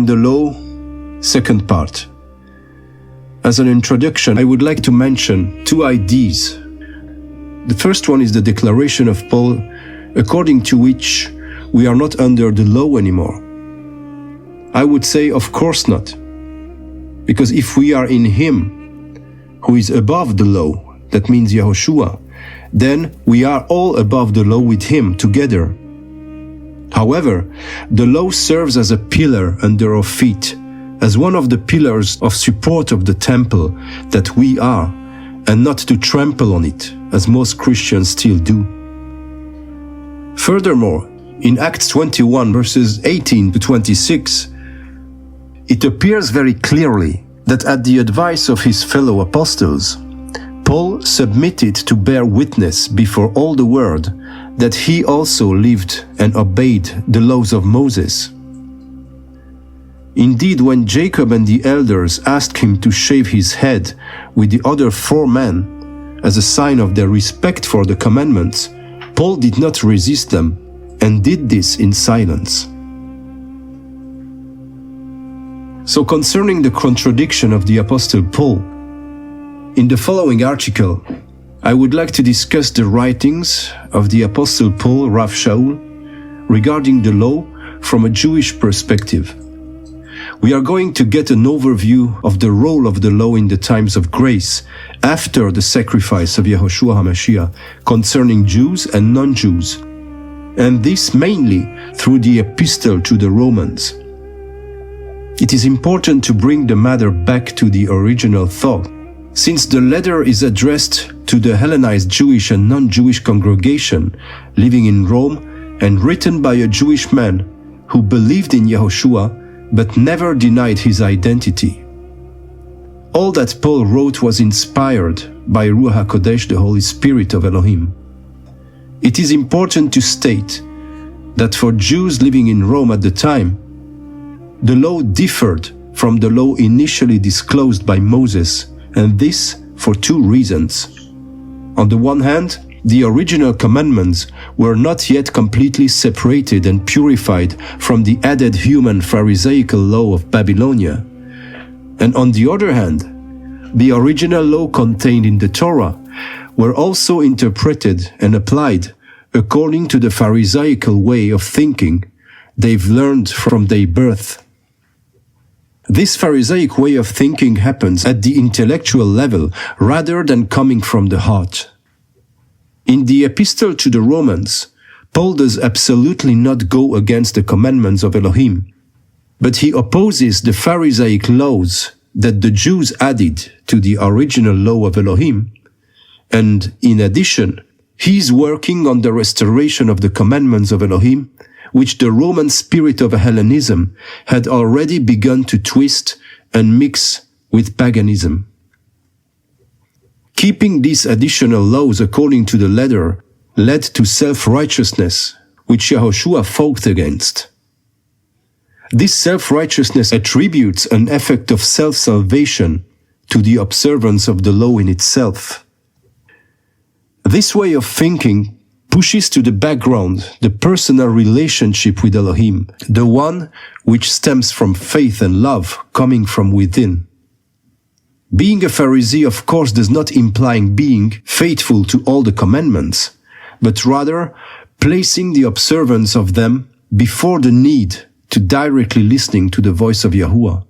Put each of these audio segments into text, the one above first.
the law, second part. As an introduction, I would like to mention two ideas. The first one is the declaration of Paul, according to which we are not under the law anymore. I would say, of course not. Because if we are in Him, who is above the law, that means Yahushuah, then we are all above the law with Him together. However, the law serves as a pillar under our feet, as one of the pillars of support of the temple that we are, and not to trample on it, as most Christians still do. Furthermore, in Acts 21 verses 18 to 26, it appears very clearly that at the advice of his fellow apostles, Paul submitted to bear witness before all the world that he also lived and obeyed the laws of Moses. Indeed, when Jacob and the elders asked him to shave his head with the other 4 men as a sign of their respect for the commandments, Paul did not resist them and did this in silence. So concerning the contradiction of the Apostle Paul, in the following article, I would like to discuss the writings of the Apostle Paul, Rav Shaul, regarding the law from a Jewish perspective. We are going to get an overview of the role of the law in the times of grace after the sacrifice of Yahushuah HaMashiach concerning Jews and non-Jews, and this mainly through the epistle to the Romans. It is important to bring the matter back to the original thought, since the letter is addressed to the Hellenized Jewish and non-Jewish congregation living in Rome and written by a Jewish man who believed in Yahushua but never denied his identity. All that Paul wrote was inspired by Ruach HaKodesh, the Holy Spirit of Elohim. It is important to state that for Jews living in Rome at the time, the law differed from the law initially disclosed by Moses, and this for 2 reasons. On the one hand, the original commandments were not yet completely separated and purified from the added human Pharisaical law of Babylonia. And on the other hand, the original law contained in the Torah were also interpreted and applied according to the Pharisaical way of thinking they've learned from their birth. This Pharisaic way of thinking happens at the intellectual level rather than coming from the heart. In the epistle to the Romans, Paul does absolutely not go against the commandments of Elohim, but he opposes the Pharisaic laws that the Jews added to the original law of Elohim, and in addition, he is working on the restoration of the commandments of Elohim, which the Roman spirit of Hellenism had already begun to twist and mix with paganism. Keeping these additional laws according to the letter led to self-righteousness, which Yahushua fought against. This self-righteousness attributes an effect of self-salvation to the observance of the law in itself. This way of thinking pushes to the background the personal relationship with Elohim, the one which stems from faith and love coming from within. Being a Pharisee, of course, does not imply being faithful to all the commandments, but rather placing the observance of them before the need to directly listening to the voice of Yahuwah.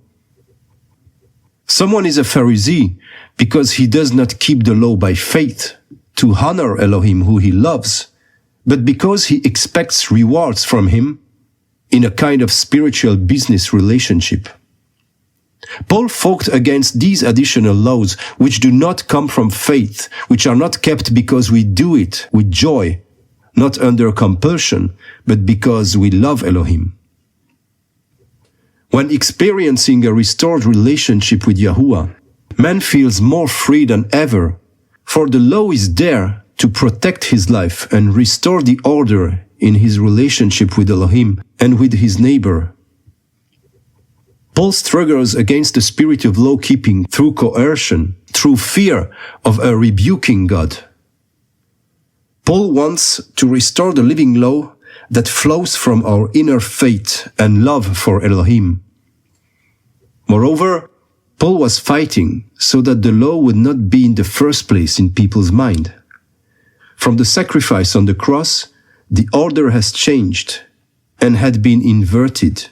Someone is a Pharisee because he does not keep the law by faith to honor Elohim who he loves, but because he expects rewards from him in a kind of spiritual business relationship. Paul fought against these additional laws which do not come from faith, which are not kept because we do it with joy, not under compulsion, but because we love Elohim. When experiencing a restored relationship with Yahuwah, man feels more free than ever, for the law is there to protect his life and restore the order in his relationship with Elohim and with his neighbor. Paul struggles against the spirit of law-keeping through coercion, through fear of a rebuking God. Paul wants to restore the living law that flows from our inner faith and love for Elohim, Moreover, Paul was fighting so that the law would not be in the first place in people's mind. From the sacrifice on the cross, the order has changed and had been inverted.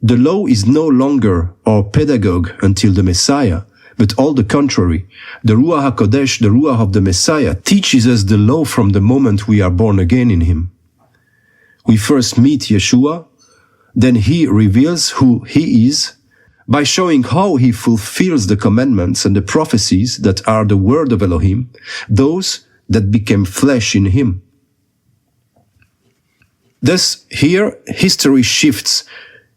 The law is no longer our pedagogue until the Messiah, but all the contrary. The Ruach HaKodesh, the Ruach of the Messiah, teaches us the law from the moment we are born again in Him. We first meet Yahushuah, then He reveals who He is, by showing how He fulfills the commandments and the prophecies that are the word of Elohim, those that became flesh in Him. Thus, here, history shifts,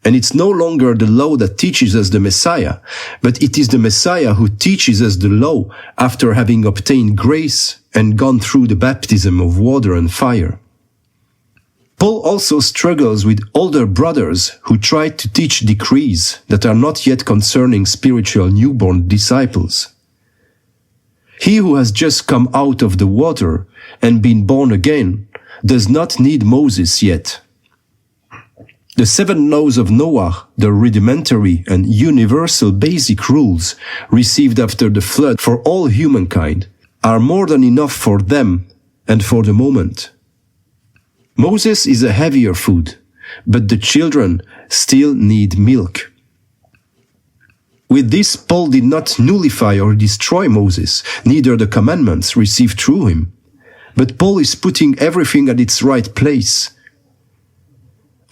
and it's no longer the law that teaches us the Messiah, but it is the Messiah who teaches us the law after having obtained grace and gone through the baptism of water and fire. Paul also struggles with older brothers who try to teach decrees that are not yet concerning spiritual newborn disciples. He who has just come out of the water and been born again does not need Moses yet. The 7 laws of Noah, the rudimentary and universal basic rules received after the flood for all humankind, are more than enough for them and for the moment. Moses is a heavier food, but the children still need milk. With this, Paul did not nullify or destroy Moses, neither the commandments received through him. But Paul is putting everything at its right place.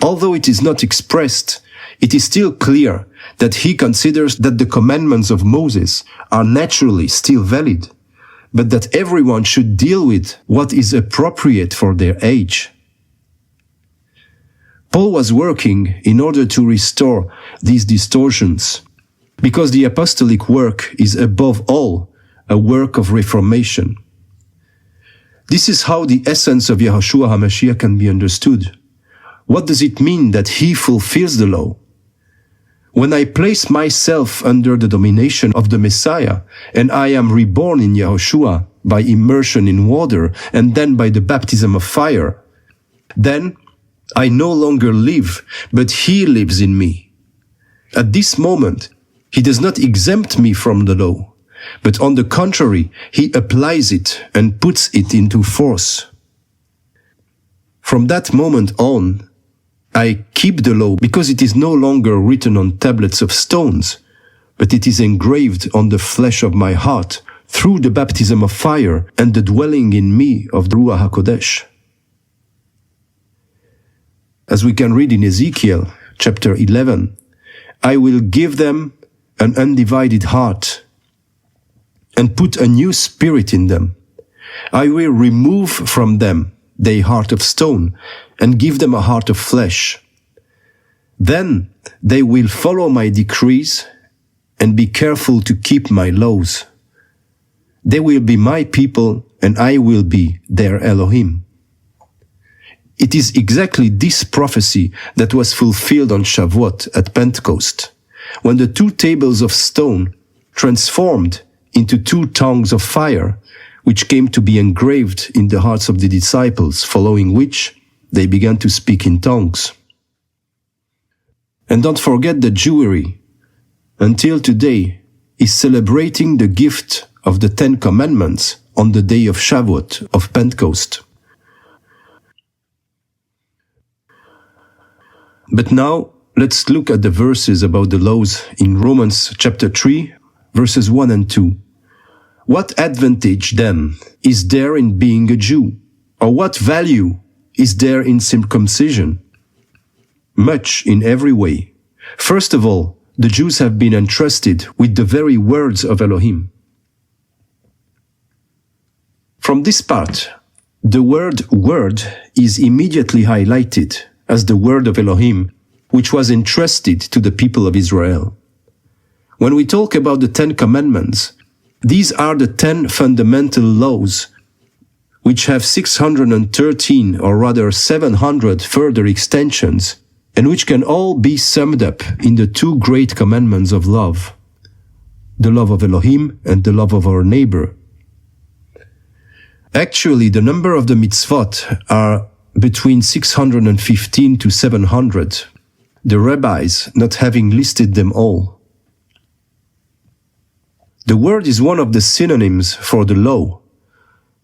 Although it is not expressed, it is still clear that he considers that the commandments of Moses are naturally still valid, but that everyone should deal with what is appropriate for their age. Paul was working in order to restore these distortions, because the apostolic work is above all a work of reformation. This is how the essence of Yahushuah HaMashiach can be understood. What does it mean that He fulfills the law? When I place myself under the domination of the Messiah, and I am reborn in Yahushuah by immersion in water and then by the baptism of fire, then I no longer live, but He lives in me. At this moment, He does not exempt me from the law, but on the contrary, He applies it and puts it into force. From that moment on, I keep the law because it is no longer written on tablets of stones, but it is engraved on the flesh of my heart through the baptism of fire and the dwelling in me of the Ruach HaKodesh. As we can read in Ezekiel chapter 11, I will give them an undivided heart and put a new spirit in them. I will remove from them their heart of stone and give them a heart of flesh. Then they will follow my decrees and be careful to keep my laws. They will be my people and I will be their Elohim. It is exactly this prophecy that was fulfilled on Shavuot at Pentecost, when the 2 tables of stone transformed into 2 tongues of fire, which came to be engraved in the hearts of the disciples, following which they began to speak in tongues. And don't forget that Jewry, until today, is celebrating the gift of the 10 Commandments on the day of Shavuot, of Pentecost. But now, let's look at the verses about the laws in Romans chapter 3, verses 1 and 2. What advantage, then, is there in being a Jew? Or what value is there in circumcision? Much in every way. First of all, the Jews have been entrusted with the very words of Elohim. From this part, the word is immediately highlighted as the word of Elohim, which was entrusted to the people of Israel. When we talk about the 10 Commandments, these are the 10 fundamental laws, which have 613 or rather 700 further extensions, and which can all be summed up in the 2 great commandments of love, the love of Elohim and the love of our neighbor. Actually, the number of the mitzvot are between 615 to 700, the rabbis not having listed them all. The word is one of the synonyms for the law,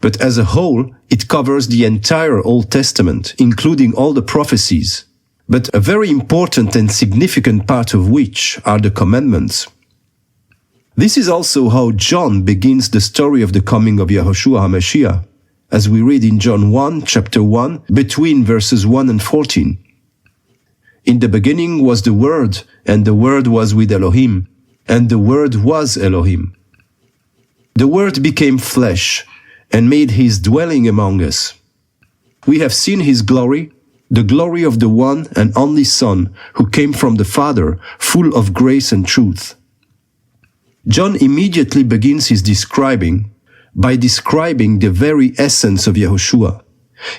but as a whole, it covers the entire Old Testament, including all the prophecies, but a very important and significant part of which are the commandments. This is also how John begins the story of the coming of Yahushuah HaMashiach, as we read in John 1, chapter 1, between verses 1 and 14. In the beginning was the Word, and the Word was with Elohim, and the Word was Elohim. The Word became flesh, and made his dwelling among us. We have seen his glory, the glory of the one and only Son, who came from the Father, full of grace and truth. John immediately begins his by describing the very essence of Yahushuah.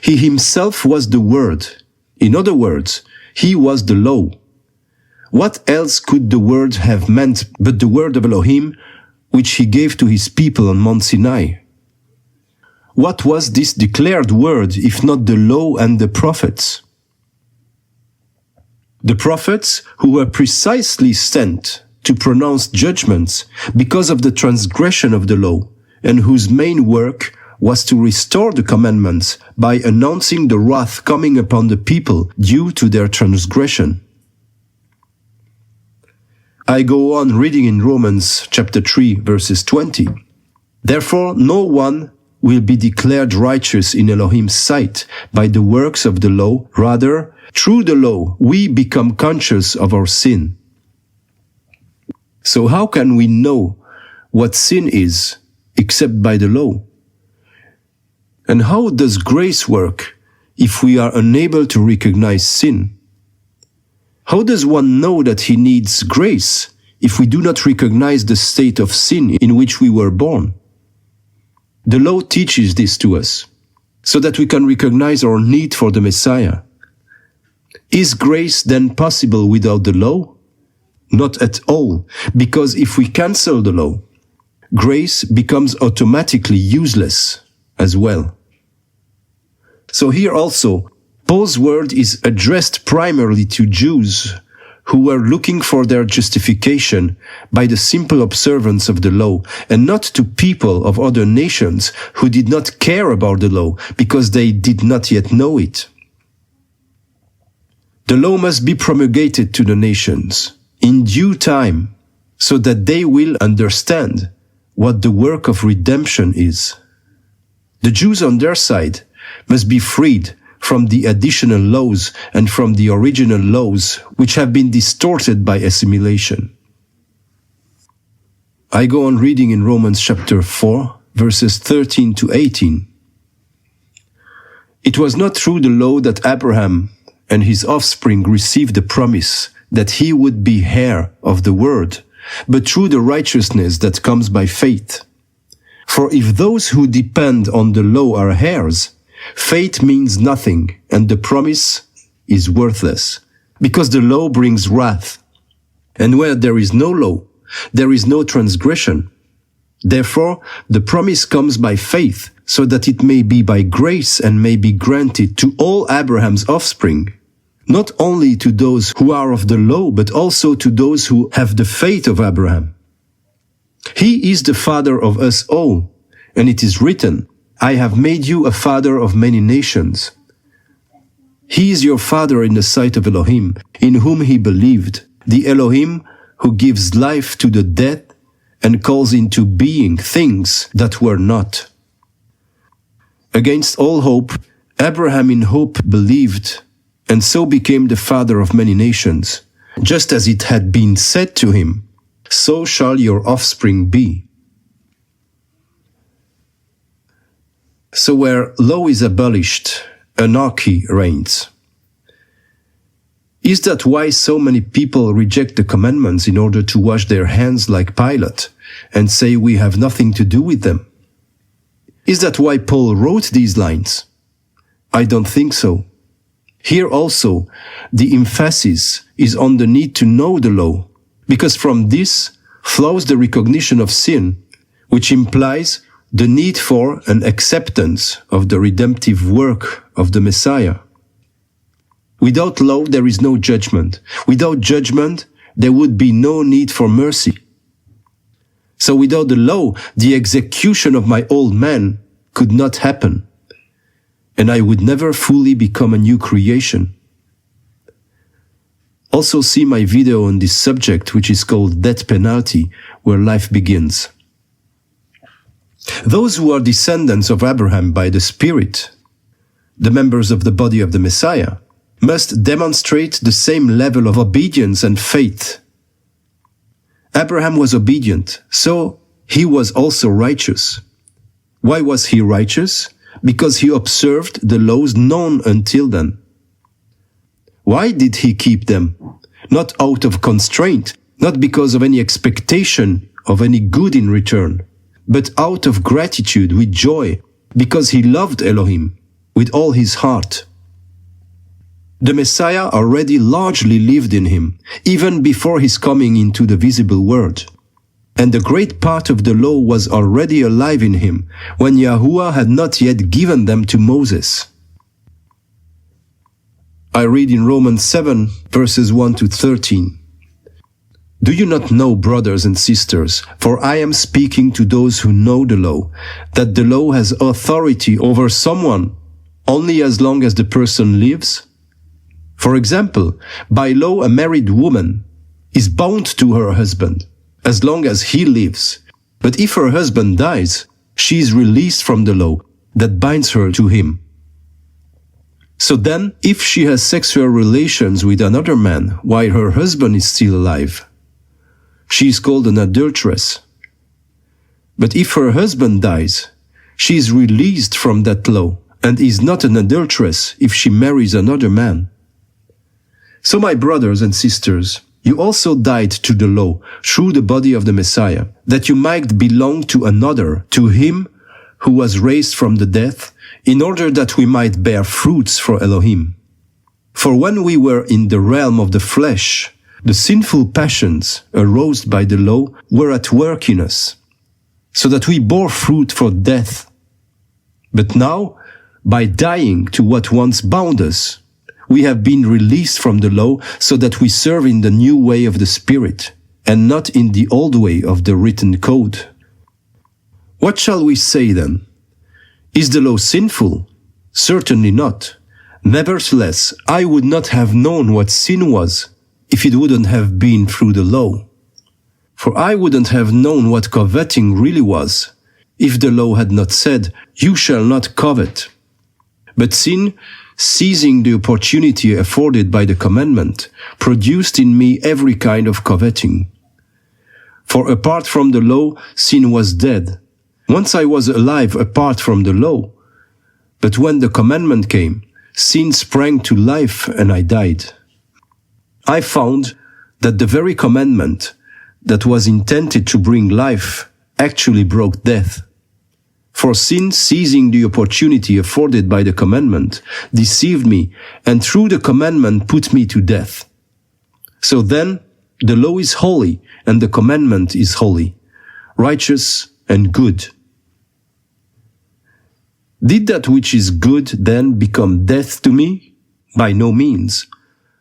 He himself was the Word. In other words, he was the law. What else could the Word have meant but the word of Elohim, which he gave to his people on Mount Sinai? What was this declared word if not the law and the prophets? The prophets who were precisely sent to pronounce judgments because of the transgression of the law, and whose main work was to restore the commandments by announcing the wrath coming upon the people due to their transgression. I go on reading in Romans chapter 3, verses 20. Therefore, no one will be declared righteous in Elohim's sight by the works of the law. Rather, through the law, we become conscious of our sin. So how can we know what sin is except by the law? And how does grace work if we are unable to recognize sin? How does one know that he needs grace if we do not recognize the state of sin in which we were born? The law teaches this to us, so that we can recognize our need for the Messiah. Is grace then possible without the law? Not at all, because if we cancel the law, grace becomes automatically useless as well. So here also, Paul's word is addressed primarily to Jews who were looking for their justification by the simple observance of the law, and not to people of other nations who did not care about the law because they did not yet know it. The law must be promulgated to the nations in due time, so that they will understand what the work of redemption is. The Jews on their side must be freed from the additional laws and from the original laws which have been distorted by assimilation. I go on reading in Romans chapter 4, verses 13 to 18. It was not through the law that Abraham and his offspring received the promise that he would be heir of the word, but through the righteousness that comes by faith. For if those who depend on the law are heirs, faith means nothing, and the promise is worthless, because the law brings wrath. And where there is no law, there is no transgression. Therefore, the promise comes by faith, so that it may be by grace and may be granted to all Abraham's offspring, not only to those who are of the law, but also to those who have the faith of Abraham. He is the father of us all, and it is written, I have made you a father of many nations. He is your father in the sight of Elohim, in whom he believed, the Elohim who gives life to the dead and calls into being things that were not. Against all hope, Abraham in hope believed, and so became the father of many nations, just as it had been said to him, so shall your offspring be. So where law is abolished, anarchy reigns. Is that why so many people reject the commandments in order to wash their hands like Pilate and say we have nothing to do with them? Is that why Paul wrote these lines? I don't think so. Here also, the emphasis is on the need to know the law, because from this flows the recognition of sin, which implies the need for an acceptance of the redemptive work of the Messiah. Without law, there is no judgment. Without judgment, there would be no need for mercy. So without the law, the execution of my old man could not happen, and I would never fully become a new creation. Also see my video on this subject, which is called Death Penalty, where life begins. Those who are descendants of Abraham by the Spirit, the members of the body of the Messiah, must demonstrate the same level of obedience and faith. Abraham was obedient, so he was also righteous. Why was he righteous? Because he observed the laws known until then. Why did he keep them? Not out of constraint, not because of any expectation of any good in return, but out of gratitude with joy, because he loved Elohim with all his heart. The Messiah already largely lived in him, even before his coming into the visible world. And a great part of the law was already alive in him, when Yahuwah had not yet given them to Moses. I read in Romans 7, verses 1 to 13. Do you not know, brothers and sisters, for I am speaking to those who know the law, that the law has authority over someone only as long as the person lives? For example, by law a married woman is bound to her husband as long as he lives. But if her husband dies, she is released from the law that binds her to him. So then, if she has sexual relations with another man while her husband is still alive, she is called an adulteress. But if her husband dies, she is released from that law and is not an adulteress if she marries another man. So my brothers and sisters, you also died to the law through the body of the Messiah, that you might belong to another, to him who was raised from the dead, in order that we might bear fruits for Elohim. For when we were in the realm of the flesh, the sinful passions aroused by the law were at work in us, so that we bore fruit for death. But now, by dying to what once bound us, we have been released from the law so that we serve in the new way of the Spirit, and not in the old way of the written code. What shall we say then? Is the law sinful? Certainly not. Nevertheless, I would not have known what sin was if it wouldn't have been through the law. For I wouldn't have known what coveting really was if the law had not said, "You shall not covet." But sin, seizing the opportunity afforded by the commandment, produced in me every kind of coveting. For apart from the law, sin was dead. Once I was alive apart from the law, but when the commandment came, sin sprang to life and I died. I found that the very commandment that was intended to bring life actually brought death. For sin, seizing the opportunity afforded by the commandment, deceived me, and through the commandment put me to death. So then, the law is holy, and the commandment is holy, righteous and good. Did that which is good then become death to me? By no means.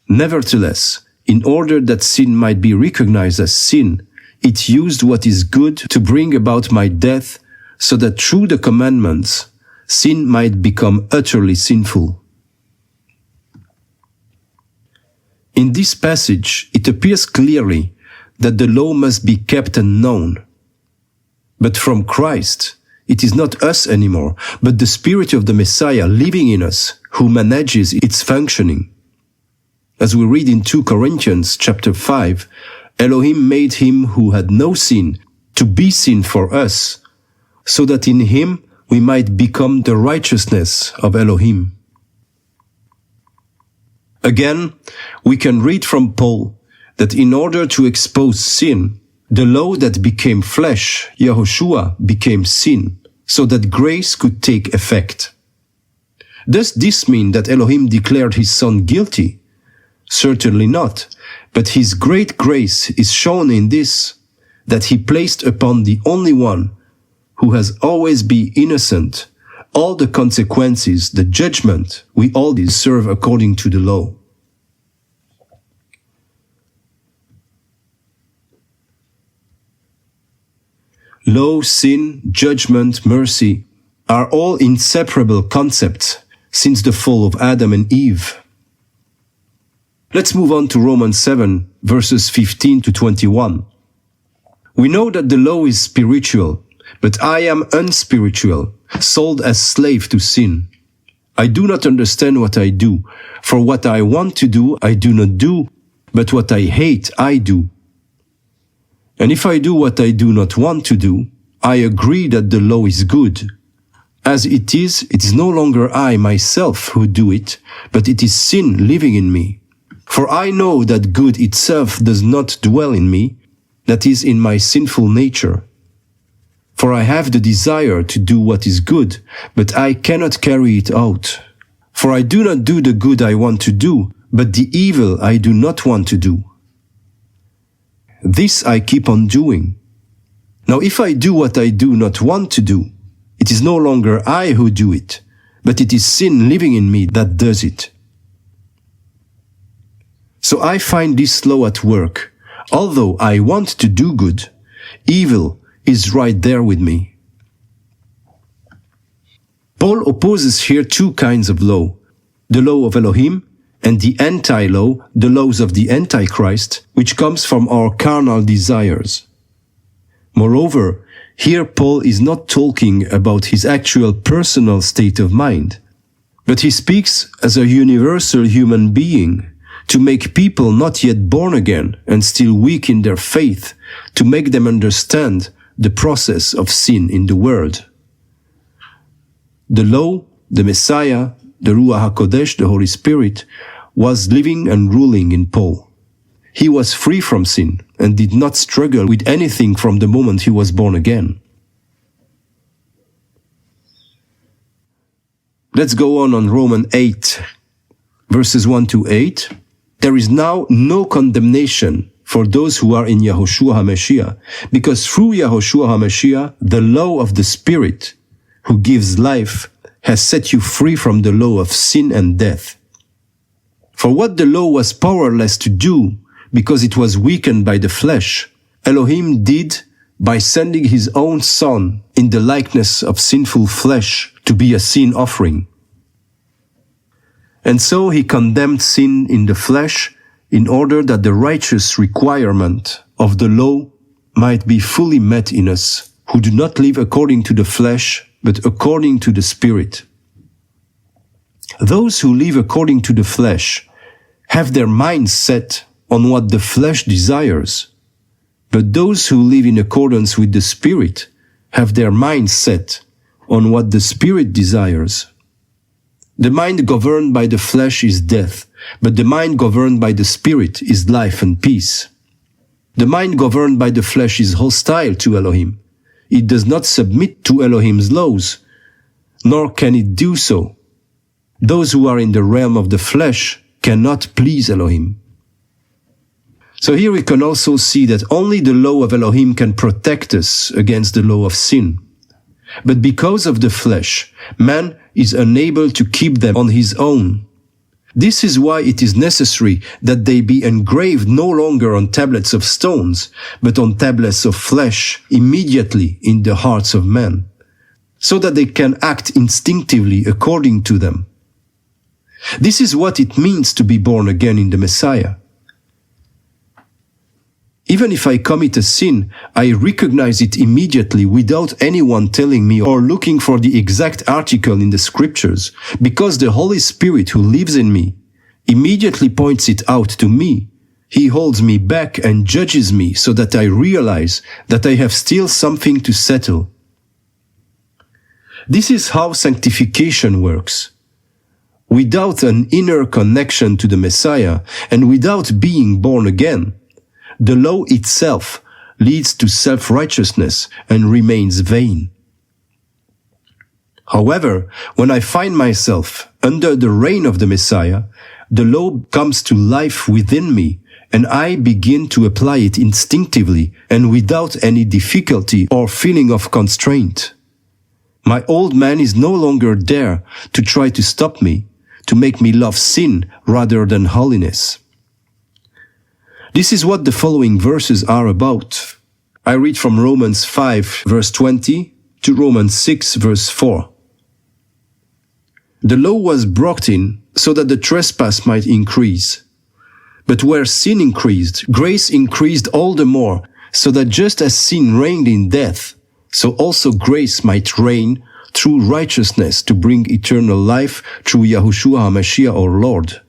Nevertheless, in order that sin might be recognized as sin, it used what is good to bring about my death, so that through the commandments, sin might become utterly sinful. In this passage, it appears clearly that the law must be kept and known. But from Christ, it is not us anymore, but the Spirit of the Messiah living in us, who manages its functioning. As we read in 2 Corinthians chapter 5, Elohim made him who had no sin to be sin for us, so that in him we might become the righteousness of Elohim. Again, we can read from Paul that in order to expose sin, the law that became flesh, Yahushuah, became sin, so that grace could take effect. Does this mean that Elohim declared his Son guilty? Certainly not, but his great grace is shown in this, that he placed upon the only one who has always been innocent all the consequences, the judgment we all deserve according to the law. Law, sin, judgment, mercy are all inseparable concepts since the fall of Adam and Eve. Let's move on to Romans 7, verses 15 to 21. We know that the law is spiritual, but I am unspiritual, sold as slave to sin. I do not understand what I do, for what I want to do I do not do, but what I hate I do. And if I do what I do not want to do, I agree that the law is good. As it is no longer I myself who do it, but it is sin living in me. For I know that good itself does not dwell in me, that is, in my sinful nature. For I have the desire to do what is good, but I cannot carry it out. For I do not do the good I want to do, but the evil I do not want to do. This I keep on doing. Now if I do what I do not want to do, it is no longer I who do it, but it is sin living in me that does it. So I find this law at work. Although I want to do good, evil is right there with me. Paul opposes here two kinds of law, the law of Elohim and the anti-law, the laws of the Antichrist, which comes from our carnal desires. Moreover, here Paul is not talking about his actual personal state of mind, but he speaks as a universal human being, to make people not yet born again and still weak in their faith, to make them understand the process of sin in the world. The law, the Messiah, the Ruach HaKodesh, the Holy Spirit, was living and ruling in Paul. He was free from sin and did not struggle with anything from the moment he was born again. Let's go on Romans 8, verses 1 to 8. There is now no condemnation for those who are in Yahushuah HaMashiach, because through Yahushuah HaMashiach, the law of the Spirit, who gives life, has set you free from the law of sin and death. For what the law was powerless to do, because it was weakened by the flesh, Elohim did by sending his own Son in the likeness of sinful flesh to be a sin offering. And so he condemned sin in the flesh in order that the righteous requirement of the law might be fully met in us, who do not live according to the flesh, but according to the Spirit. Those who live according to the flesh have their minds set on what the flesh desires, but those who live in accordance with the Spirit have their minds set on what the Spirit desires. The mind governed by the flesh is death, but the mind governed by the Spirit is life and peace. The mind governed by the flesh is hostile to Elohim. It does not submit to Elohim's laws, nor can it do so. Those who are in the realm of the flesh cannot please Elohim. So here we can also see that only the law of Elohim can protect us against the law of sin. But because of the flesh, man is unable to keep them on his own. This is why it is necessary that they be engraved no longer on tablets of stones, but on tablets of flesh immediately in the hearts of men, so that they can act instinctively according to them. This is what it means to be born again in the Messiah. Even if I commit a sin, I recognize it immediately without anyone telling me or looking for the exact article in the scriptures, because the Holy Spirit who lives in me immediately points it out to me. He holds me back and judges me so that I realize that I have still something to settle. This is how sanctification works. Without an inner connection to the Messiah and without being born again, the law itself leads to self-righteousness and remains vain. However, when I find myself under the reign of the Messiah, the law comes to life within me, and I begin to apply it instinctively and without any difficulty or feeling of constraint. My old man is no longer there to try to stop me, to make me love sin rather than holiness. This is what the following verses are about. I read from Romans 5 verse 20 to Romans 6 verse 4. The law was brought in so that the trespass might increase. But where sin increased, grace increased all the more, so that just as sin reigned in death, so also grace might reign through righteousness to bring eternal life through Yahushuah HaMashiach our Lord.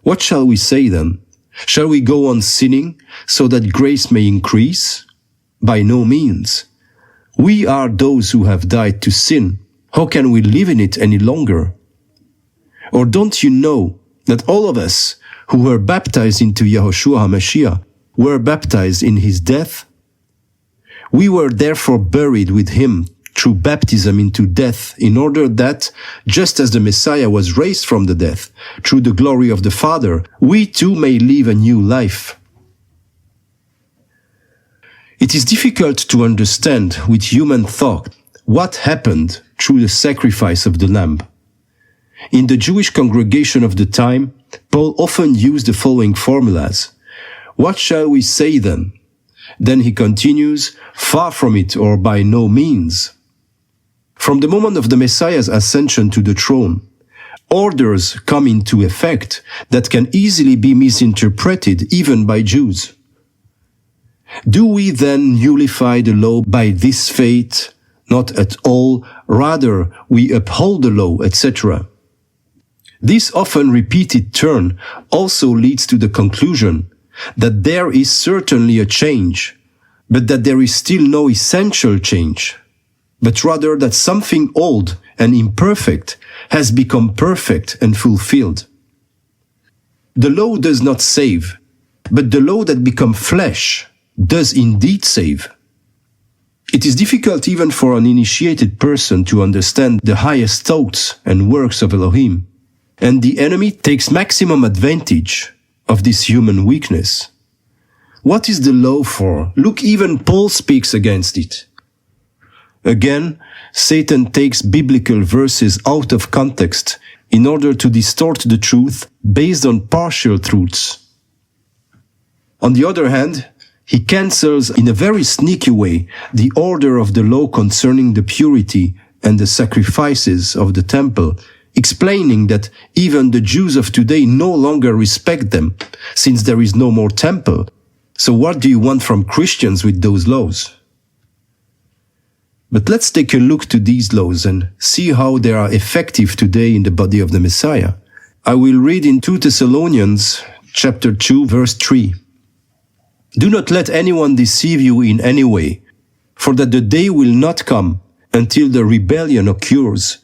What shall we say then? Shall we go on sinning so that grace may increase? By no means. We are those who have died to sin. How can we live in it any longer? Or don't you know that all of us who were baptized into Yahushuah HaMashiach were baptized in his death? We were therefore buried with him through baptism into death, in order that, just as the Messiah was raised from the death, through the glory of the Father, we too may live a new life. It is difficult to understand with human thought what happened through the sacrifice of the Lamb. In the Jewish congregation of the time, Paul often used the following formulas. What shall we say then? Then he continues, far from it or by no means. From the moment of the Messiah's ascension to the throne, orders come into effect that can easily be misinterpreted even by Jews. Do we then nullify the law by this faith? Not at all, rather we uphold the law, etc. This often repeated turn also leads to the conclusion that there is certainly a change, but that there is still no essential change, but rather that something old and imperfect has become perfect and fulfilled. The law does not save, but the law that becomes flesh does indeed save. It is difficult even for an initiated person to understand the highest thoughts and works of Elohim, and the enemy takes maximum advantage of this human weakness. What is the law for? Look, even Paul speaks against it. Again, Satan takes biblical verses out of context in order to distort the truth based on partial truths. On the other hand, he cancels in a very sneaky way the order of the law concerning the purity and the sacrifices of the temple, explaining that even the Jews of today no longer respect them, since there is no more temple. So what do you want from Christians with those laws? But let's take a look to these laws and see how they are effective today in the body of the Messiah. I will read in 2 Thessalonians chapter 2 verse 3. Do not let anyone deceive you in any way, for that the day will not come until the rebellion occurs,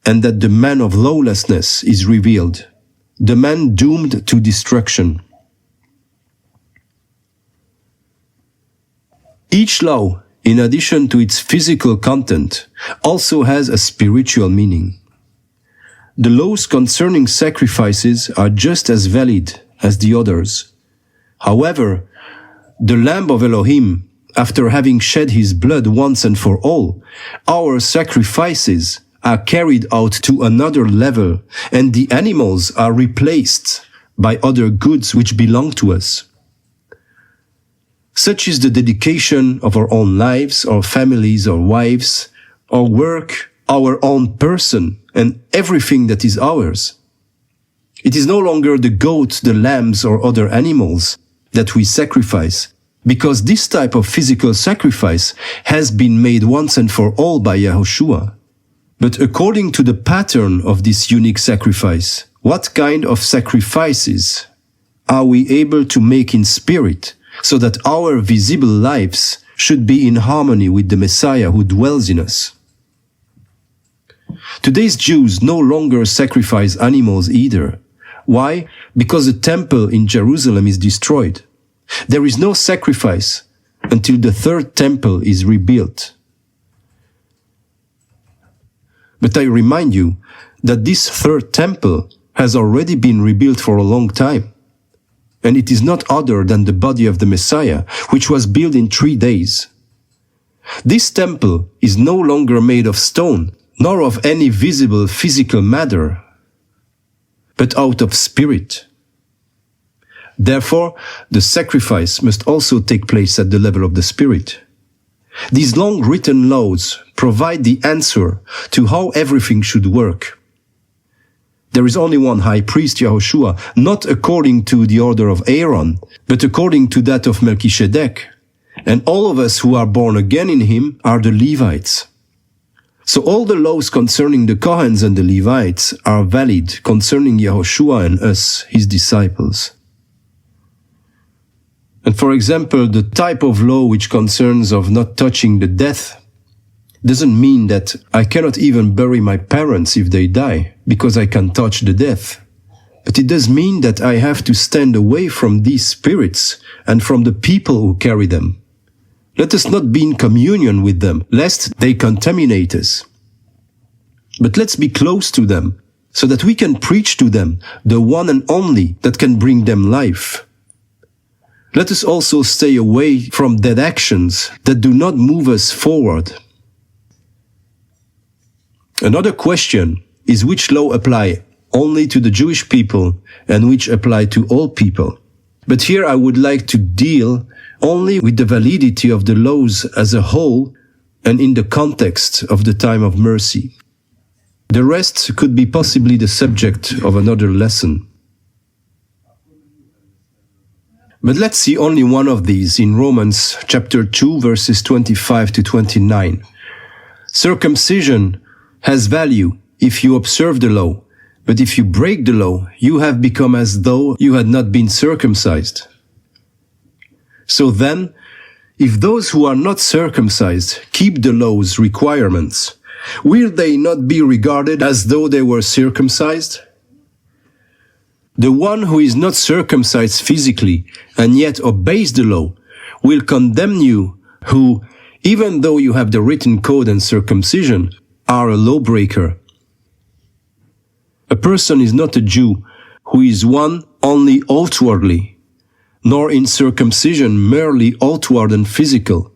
and that the man of lawlessness is revealed, the man doomed to destruction. Each law, in addition to its physical content, also has a spiritual meaning. The laws concerning sacrifices are just as valid as the others. However, the Lamb of Elohim, after having shed his blood once and for all, our sacrifices are carried out to another level, and the animals are replaced by other goods which belong to us. Such is the dedication of our own lives, our families, our wives, our work, our own person, and everything that is ours. It is no longer the goats, the lambs, or other animals that we sacrifice, because this type of physical sacrifice has been made once and for all by Yahushuah. But according to the pattern of this unique sacrifice, what kind of sacrifices are we able to make in spirit, so that our visible lives should be in harmony with the Messiah who dwells in us? Today's Jews no longer sacrifice animals either. Why? Because the temple in Jerusalem is destroyed. There is no sacrifice until the third temple is rebuilt. But I remind you that this third temple has already been rebuilt for a long time. And it is not other than the body of the Messiah, which was built in 3 days. This temple is no longer made of stone, nor of any visible physical matter, but out of spirit. Therefore, the sacrifice must also take place at the level of the Spirit. These long written laws provide the answer to how everything should work. There is only one high priest, Yahushuah, not according to the order of Aaron, but according to that of Melchizedek. And all of us who are born again in him are the Levites. So all the laws concerning the Kohens and the Levites are valid concerning Yahushuah and us, his disciples. And for example, the type of law which concerns of not touching the death doesn't mean that I cannot even bury my parents if they die, because I can touch the death. But it does mean that I have to stand away from these spirits and from the people who carry them. Let us not be in communion with them, lest they contaminate us. But let's be close to them, so that we can preach to them the one and only that can bring them life. Let us also stay away from dead actions that do not move us forward. Another question is which law apply only to the Jewish people and which apply to all people. But here I would like to deal only with the validity of the laws as a whole and in the context of the time of mercy. The rest could be possibly the subject of another lesson. But let's see only one of these in Romans chapter 2 verses 25 to 29. Circumcision has value if you observe the law, but if you break the law, you have become as though you had not been circumcised. So then, if those who are not circumcised keep the law's requirements, will they not be regarded as though they were circumcised? The one who is not circumcised physically and yet obeys the law will condemn you who, even though you have the written code and circumcision, are a lawbreaker. A person is not a Jew who is one only outwardly, nor in circumcision merely outward and physical.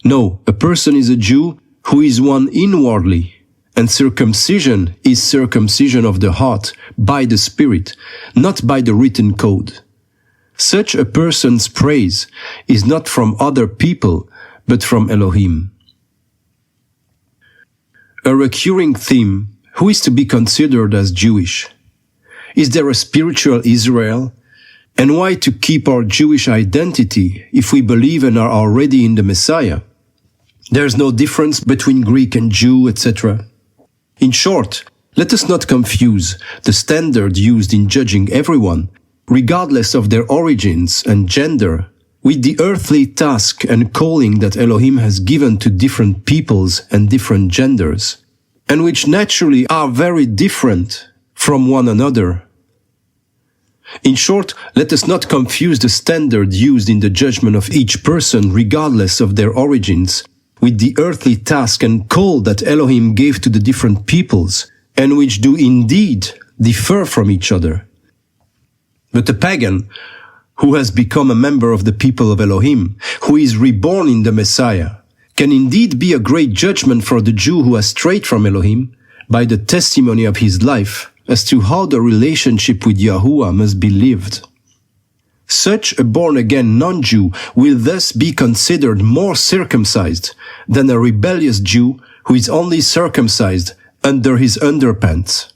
No, a person is a Jew who is one inwardly, and circumcision is circumcision of the heart by the Spirit, not by the written code. Such a person's praise is not from other people, but from Elohim. A recurring theme: who is to be considered as Jewish? Is there a spiritual Israel? And why to keep our Jewish identity if we believe and are already in the Messiah? There's no difference between Greek and Jew, etc. In short, let us not confuse the standard used in judging everyone, regardless of their origins and gender, with the earthly task and calling that Elohim has given to different peoples and different genders, and which naturally are very different from one another. In short, let us not confuse the standard used in the judgment of each person, regardless of their origins, with the earthly task and call that Elohim gave to the different peoples, and which do indeed differ from each other. But a pagan, who has become a member of the people of Elohim, who is reborn in the Messiah, can indeed be a great judgment for the Jew who has strayed from Elohim by the testimony of his life as to how the relationship with Yahuwah must be lived. Such a born-again non-Jew will thus be considered more circumcised than a rebellious Jew who is only circumcised under his underpants.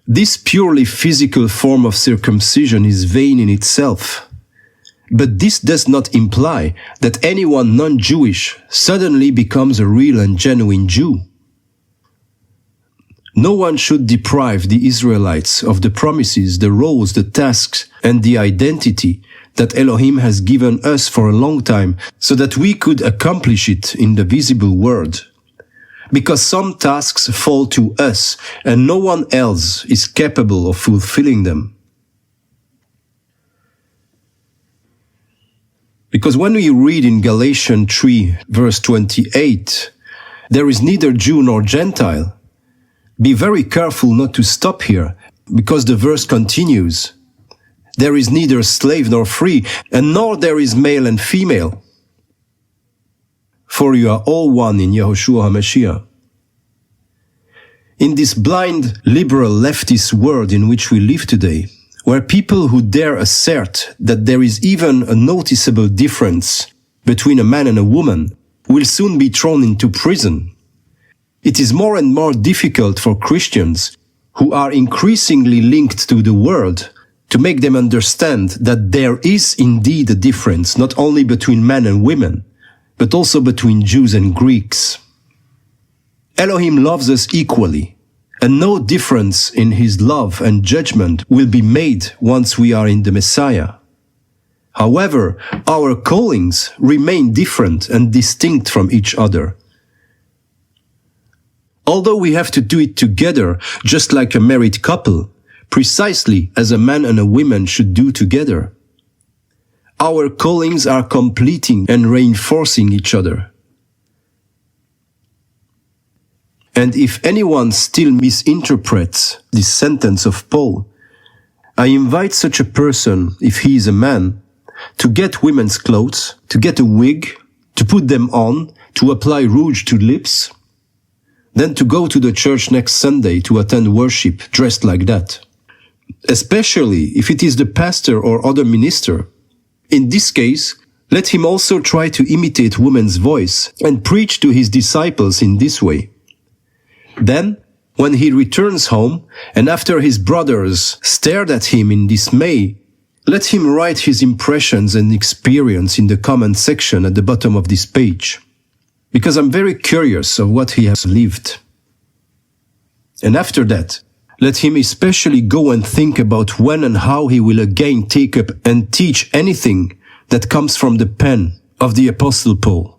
This purely physical form of circumcision is vain in itself. But this does not imply that anyone non-Jewish suddenly becomes a real and genuine Jew. No one should deprive the Israelites of the promises, the roles, the tasks, and the identity that Elohim has given us for a long time so that we could accomplish it in the visible world. Because some tasks fall to us and no one else is capable of fulfilling them. Because when we read in Galatians 3 verse 28, there is neither Jew nor Gentile, be very careful not to stop here, because the verse continues. There is neither slave nor free, and nor there is male and female. For you are all one in Yahushuah HaMashiach. In this blind, liberal, leftist world in which we live today, where people who dare assert that there is even a noticeable difference between a man and a woman will soon be thrown into prison. It is more and more difficult for Christians who are increasingly linked to the world to make them understand that there is indeed a difference not only between men and women, but also between Jews and Greeks. Elohim loves us equally, and no difference in his love and judgment will be made once we are in the Messiah. However, our callings remain different and distinct from each other. Although we have to do it together, just like a married couple, precisely as a man and a woman should do together. Our callings are completing and reinforcing each other. And if anyone still misinterprets this sentence of Paul, I invite such a person, if he is a man, to get women's clothes, to get a wig, to put them on, to apply rouge to lips, then to go to the church next Sunday to attend worship dressed like that. Especially if it is the pastor or other minister. In this case, let him also try to imitate woman's voice and preach to his disciples in this way. Then, when he returns home, and after his brothers stared at him in dismay, let him write his impressions and experience in the comment section at the bottom of this page, because I'm very curious of what he has lived. And after that, let him especially go and think about when and how he will again take up and teach anything that comes from the pen of the Apostle Paul.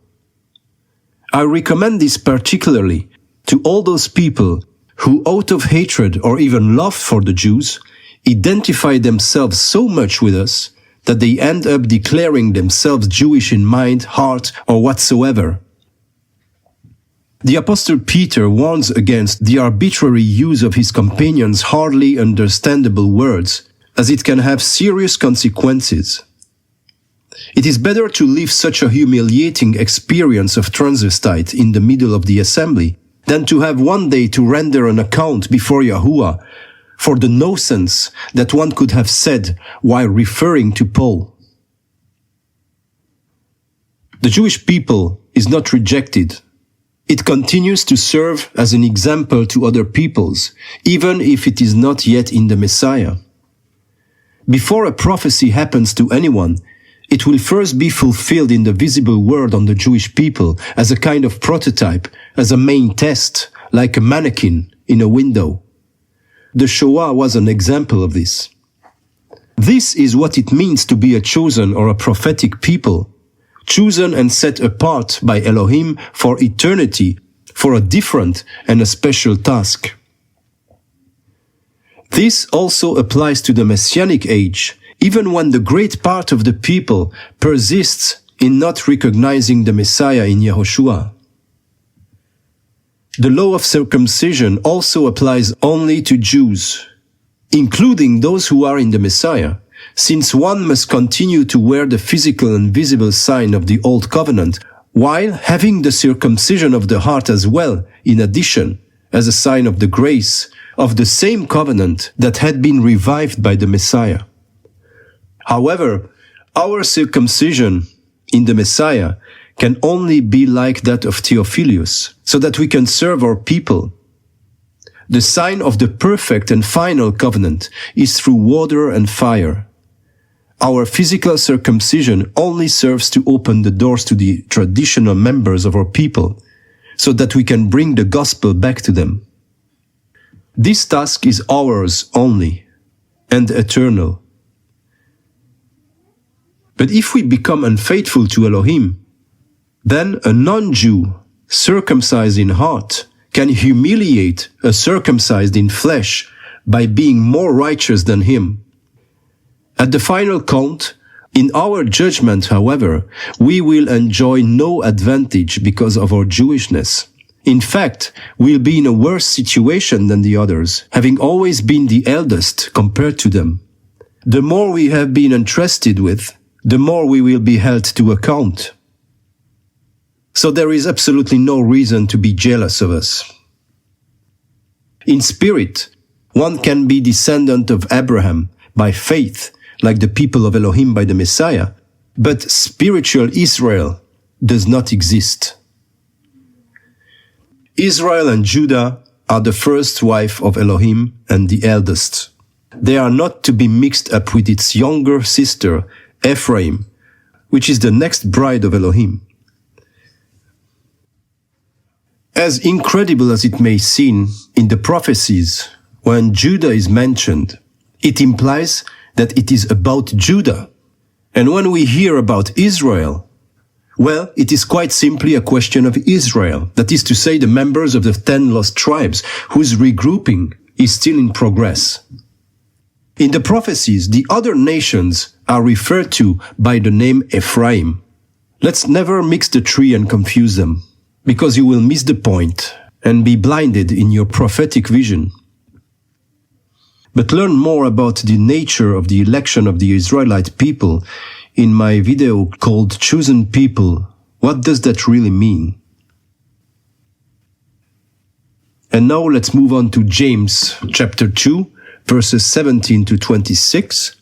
I recommend this particularly to all those people who, out of hatred or even love for the Jews, identify themselves so much with us that they end up declaring themselves Jewish in mind, heart, or whatsoever. The Apostle Peter warns against the arbitrary use of his companion's hardly understandable words, as it can have serious consequences. It is better to leave such a humiliating experience of transvestite in the middle of the assembly than to have one day to render an account before Yahushuah for the nonsense that one could have said while referring to Paul. The Jewish people is not rejected. It continues to serve as an example to other peoples, even if it is not yet in the Messiah. Before a prophecy happens to anyone, it will first be fulfilled in the visible world on the Jewish people as a kind of prototype, as a main test, like a mannequin in a window. The Shoah was an example of this. This is what it means to be a chosen or a prophetic people, chosen and set apart by Elohim for eternity, for a different and a special task. This also applies to the Messianic age, even when the great part of the people persists in not recognizing the Messiah in Yahushuah. The law of circumcision also applies only to Jews, including those who are in the Messiah, since one must continue to wear the physical and visible sign of the Old Covenant, while having the circumcision of the heart as well, in addition, as a sign of the grace of the same covenant that had been revived by the Messiah. However, our circumcision in the Messiah can only be like that of Theophilus, so that we can serve our people. The sign of the perfect and final covenant is through water and fire. Our physical circumcision only serves to open the doors to the traditional members of our people, so that we can bring the gospel back to them. This task is ours only, and eternal. But if we become unfaithful to Elohim, then a non-Jew, circumcised in heart, can humiliate a circumcised in flesh by being more righteous than him. At the final count, in our judgment, however, we will enjoy no advantage because of our Jewishness. In fact, we'll be in a worse situation than the others, having always been the eldest compared to them. The more we have been entrusted with, the more we will be held to account. So there is absolutely no reason to be jealous of us. In spirit, one can be descendant of Abraham, by faith, like the people of Elohim by the Messiah, but spiritual Israel does not exist. Israel and Judah are the first wife of Elohim and the eldest. They are not to be mixed up with its younger sister, Ephraim, which is the next bride of Elohim. As incredible as it may seem, in the prophecies, when Judah is mentioned, it implies that it is about Judah. And when we hear about Israel, well, it is quite simply a question of Israel, that is to say the members of the 10 lost tribes, whose regrouping is still in progress. In the prophecies, the other nations are referred to by the name Ephraim. Let's never mix the three and confuse them, because you will miss the point and be blinded in your prophetic vision. But learn more about the nature of the election of the Israelite people in my video called Chosen People. What does that really mean? And now let's move on to James chapter 2, verses 17 to 26.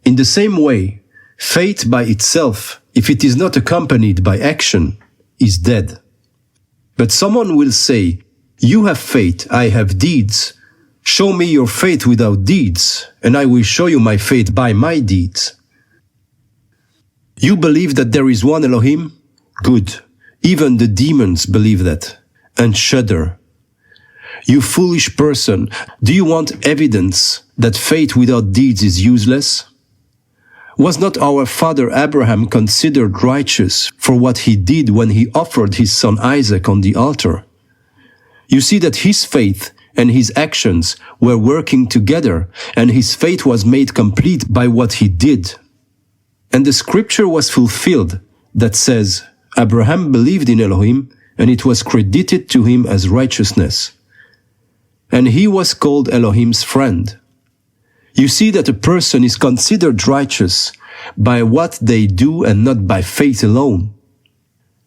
In the same way, faith by itself, if it is not accompanied by action, is dead. But someone will say, "You have faith, I have deeds. Show me your faith without deeds, and I will show you my faith by my deeds." You believe that there is one Elohim? Good. Even the demons believe that, and shudder. You foolish person, do you want evidence that faith without deeds is useless? Was not our father Abraham considered righteous for what he did when he offered his son Isaac on the altar? You see that his faith and his actions were working together, and his faith was made complete by what he did. And the scripture was fulfilled that says, Abraham believed in Elohim, and it was credited to him as righteousness. And he was called Elohim's friend. You see that a person is considered righteous by what they do and not by faith alone.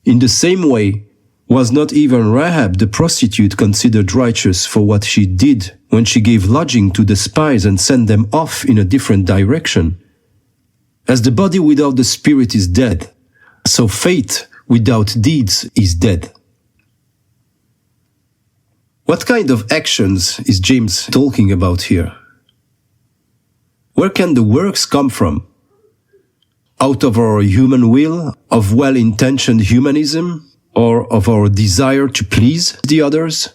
In the same way, was not even Rahab the prostitute considered righteous for what she did when she gave lodging to the spies and sent them off in a different direction? As the body without the spirit is dead, so faith without deeds is dead. What kind of actions is James talking about here? Where can the works come from? Out of our human will, of well-intentioned humanism, or of our desire to please the others?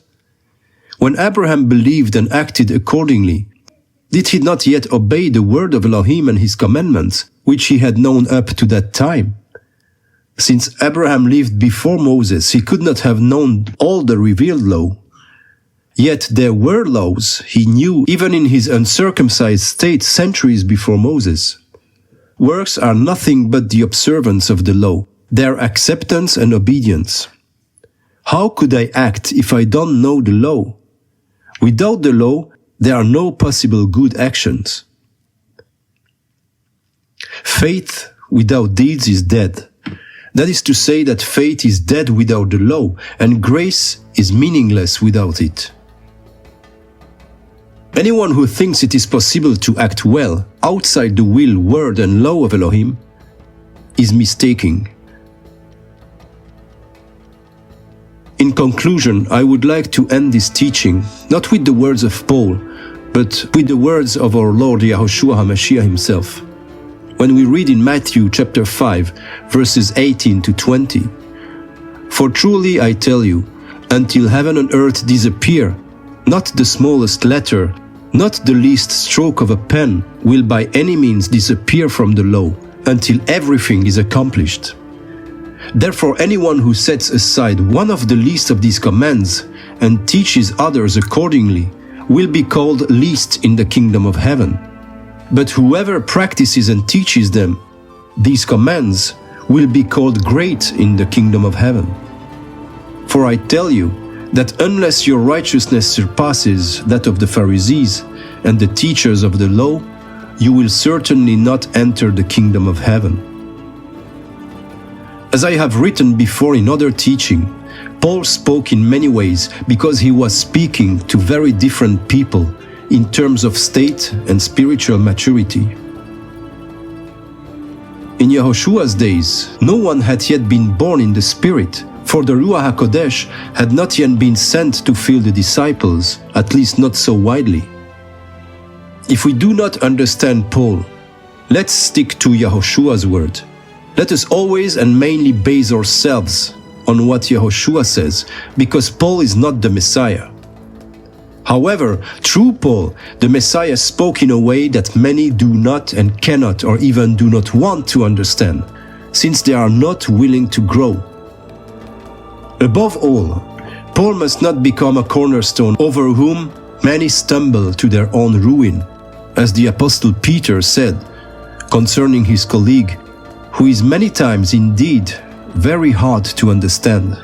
When Abraham believed and acted accordingly, did he not yet obey the word of Elohim and his commandments, which he had known up to that time? Since Abraham lived before Moses, he could not have known all the revealed law. Yet there were laws he knew even in his uncircumcised state centuries before Moses. Works are nothing but the observance of the law, their acceptance and obedience. How could I act if I don't know the law? Without the law, there are no possible good actions. Faith without deeds is dead. That is to say that faith is dead without the law, and grace is meaningless without it. Anyone who thinks it is possible to act well outside the will, word, and law of Elohim is mistaken. In conclusion, I would like to end this teaching not with the words of Paul, but with the words of our Lord Yahushuah HaMashiach himself. When we read in Matthew chapter 5, verses 18 to 20, "For truly I tell you, until heaven and earth disappear, not the smallest letter, not the least stroke of a pen will by any means disappear from the law, until everything is accomplished. Therefore anyone who sets aside one of the least of these commands and teaches others accordingly will be called least in the kingdom of heaven. But whoever practices and teaches them, these commands, will be called great in the kingdom of heaven. For I tell you that unless your righteousness surpasses that of the Pharisees and the teachers of the law, you will certainly not enter the kingdom of heaven. As I have written before in other teaching, Paul spoke in many ways because he was speaking to very different people in terms of state and spiritual maturity. In Yahushuah's days, no one had yet been born in the Spirit, for the Ruach HaKodesh had not yet been sent to fill the disciples, at least not so widely. If we do not understand Paul, let's stick to Yahushuah's word. Let us always and mainly base ourselves on what Yahushuah says, because Paul is not the Messiah. However, through Paul, the Messiah spoke in a way that many do not and cannot or even do not want to understand, since they are not willing to grow. Above all, Paul must not become a cornerstone over whom many stumble to their own ruin, as the Apostle Peter said concerning his colleague, who is many times indeed very hard to understand.